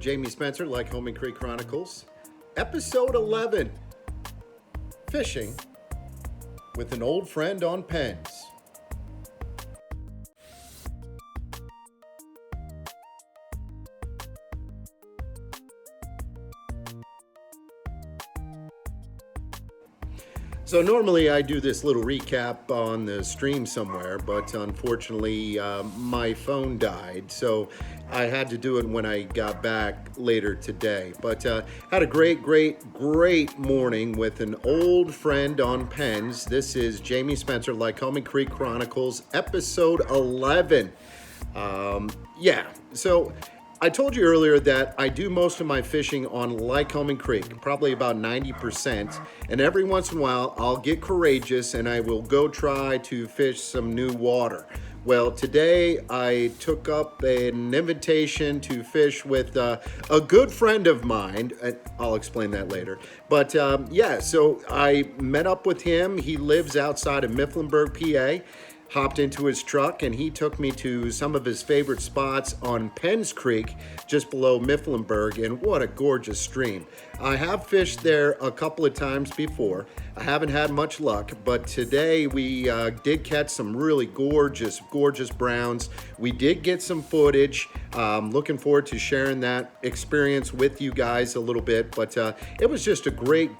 Jamie Spencer, Lycoming Creek Chronicles, episode 11, Fishing with an Old Friend on Pens. So normally I do this little recap on the stream somewhere, but unfortunately my phone died, so I had to do it when I got back later today. But had a great morning with an old friend on pens. This is Jamie Spencer, Lycoming Creek Chronicles, episode 11. So I told you earlier that I do most of my fishing on Lycoming Creek, probably about 90%, and every once in a while I'll get courageous and I will go try to fish some new water. Well, today I took up an invitation to fish with a good friend of mine. I'll explain that later. But so I met up with him. He lives outside of Mifflinburg, PA. Hopped into his truck and he took me to some of his favorite spots on Penns Creek, just below Mifflinburg, and what a gorgeous stream. I have fished there a couple of times before. I haven't had much luck, but today we did catch some really gorgeous browns. We did get some footage. Looking forward to sharing that experience with you guys a little bit, but it was just a great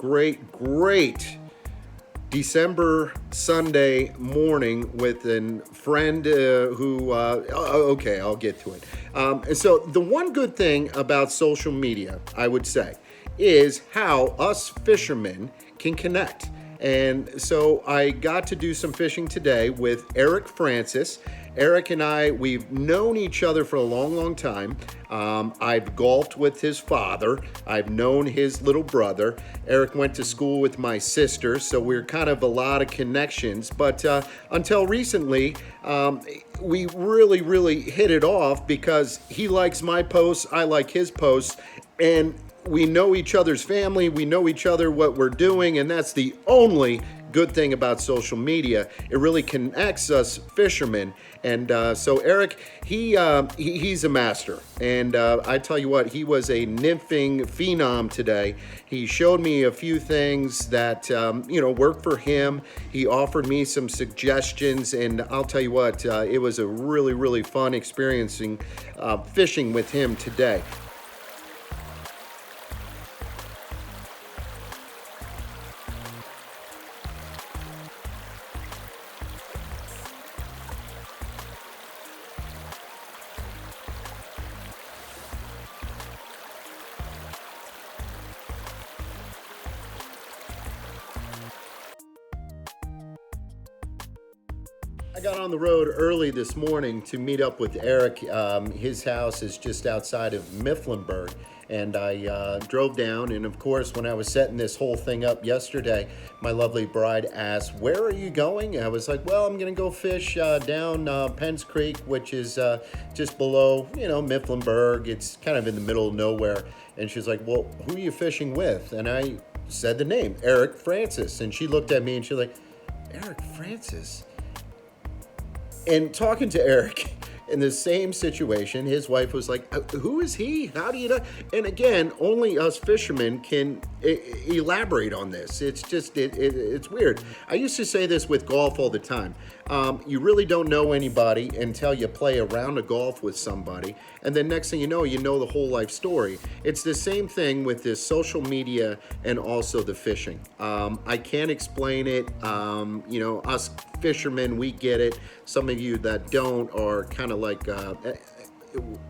December Sunday morning with a friend I'll get to it. And so the one good thing about social media, I would say, is how us fishermen can connect. And so I got to do some fishing today with Eric Francis. Eric and I, we've known each other for a long time. I've golfed with his father. I've known his little brother. Eric went to school with my sister, so we're kind of a lot of connections. But until recently, we really hit it off because he likes my posts, I like his posts, and we know each other's family, we know each other, what we're doing, and that's the only good thing about social media. It really connects us fishermen. And so Eric, he's a master. And I tell you what, he was a nymphing phenom today. He showed me a few things that, worked for him. He offered me some suggestions, and I'll tell you what, it was a really fun experiencing fishing with him today. I got on the road early this morning to meet up with Eric. His house is just outside of Mifflinburg, and I drove down. And of course, when I was setting this whole thing up yesterday, my lovely bride asked, "Where are you going?" I was like, "Well, I'm going to go fish down Penns Creek, which is just below, Mifflinburg. It's kind of in the middle of nowhere." And she's like, "Well, who are you fishing with?" And I said the name, Eric Francis. And she looked at me and she's like, "Eric Francis?" And talking to Eric in the same situation, his wife was like, "Who is he? How do you know?" And again, only us fishermen can elaborate on this. It's just, it's weird. I used to say this with golf all the time. You really don't know anybody until you play a round of golf with somebody. And then next thing you know the whole life story. It's the same thing with this social media and also the fishing. I can't explain it. Us fishermen, we get it. Some of you that don't are kind of like,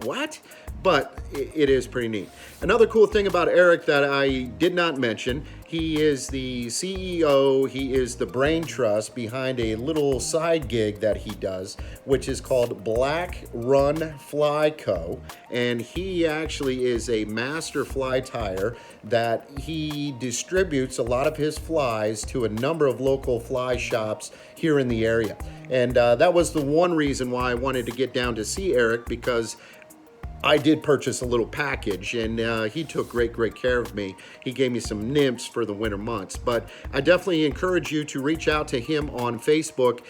what? But it is pretty neat. Another cool thing about Eric that I did not mention, he is the CEO, he is the brain trust behind a little side gig that he does, which is called Black Run Fly Co. And he actually is a master fly tyer that he distributes a lot of his flies to a number of local fly shops here in the area. And that was the one reason why I wanted to get down to see Eric, because I did purchase a little package, and he took great care of me. He gave me some nymphs for the winter months, but I definitely encourage you to reach out to him on Facebook.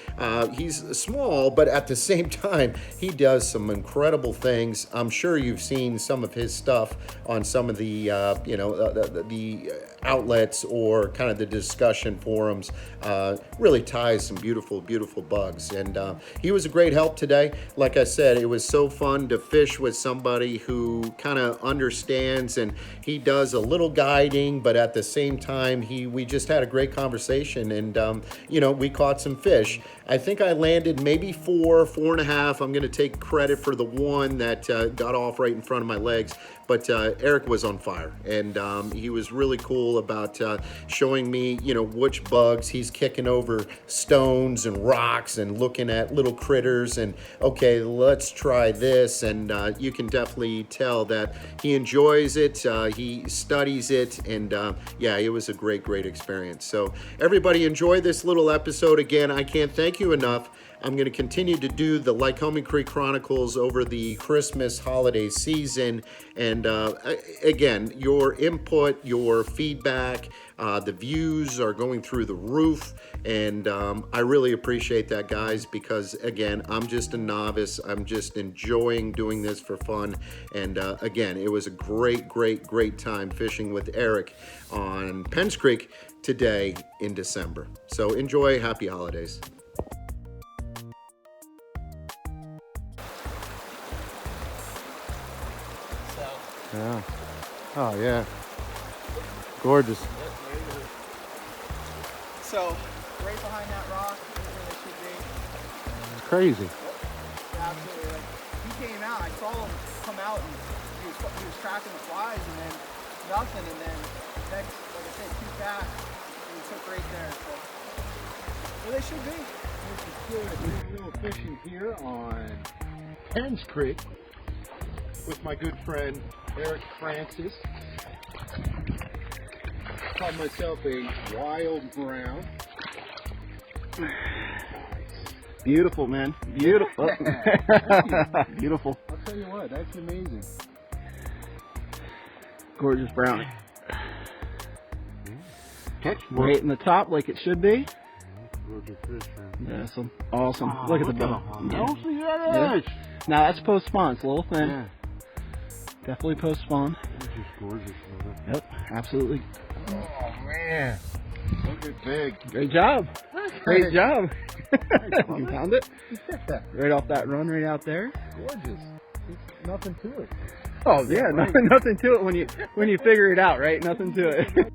He's small, but at the same time, he does some incredible things. I'm sure you've seen some of his stuff on some of the, the outlets or kind of the discussion forums. Really ties some beautiful bugs, and he was a great help today. Like I said, it was so fun to fish with somebody who kind of understands, and he does a little guiding, but at the same time, we just had a great conversation, and we caught some fish. I think I landed maybe 4.5. I'm going to take credit for the one that got off right in front of my legs, but Eric was on fire, and he was really cool about showing me, which bugs. He's kicking over stones and rocks and looking at little critters, and okay, let's try this. And you can definitely tell that he enjoys it. He studies it, and yeah, it was a great experience. So everybody enjoy this little episode. Again, I can't thank you enough. I'm going to continue to do the Lycoming Creek Chronicles over the Christmas holiday season. And again, your input, your feedback, the views are going through the roof. And I really appreciate that, guys, because again, I'm just a novice. I'm just enjoying doing this for fun. And again, it was a great time fishing with Eric on Penns Creek today in December. So enjoy. Happy holidays. Yeah. Oh, yeah. Gorgeous. So, right behind that rock is where they should be. It's crazy. Yeah, absolutely. Like, he came out, I saw him come out, and he was tracking the flies, and then nothing, and then next, like I said, two casts, and he took right there. So, where they should be. This is good. We're doing a little fishing here on Penns Creek with my good friend Eric Francis. Called myself a wild brown. Beautiful, man. Beautiful. Beautiful. I'll tell you what, that's amazing. Gorgeous brownie. Catch right in the top like it should be. Gorgeous fish, man. Yeah, awesome. Oh, look at the bow. No, see that is. Now that's post spawn. It's a little thin. Yeah. Definitely post spawn. This is gorgeous, brother. Yep, absolutely. Oh man, look at big. Great job. Great job. You found it? Right off that run right out there. Gorgeous. There's nothing to it. Oh yeah, nothing to it when you figure it out, right? Nothing to it.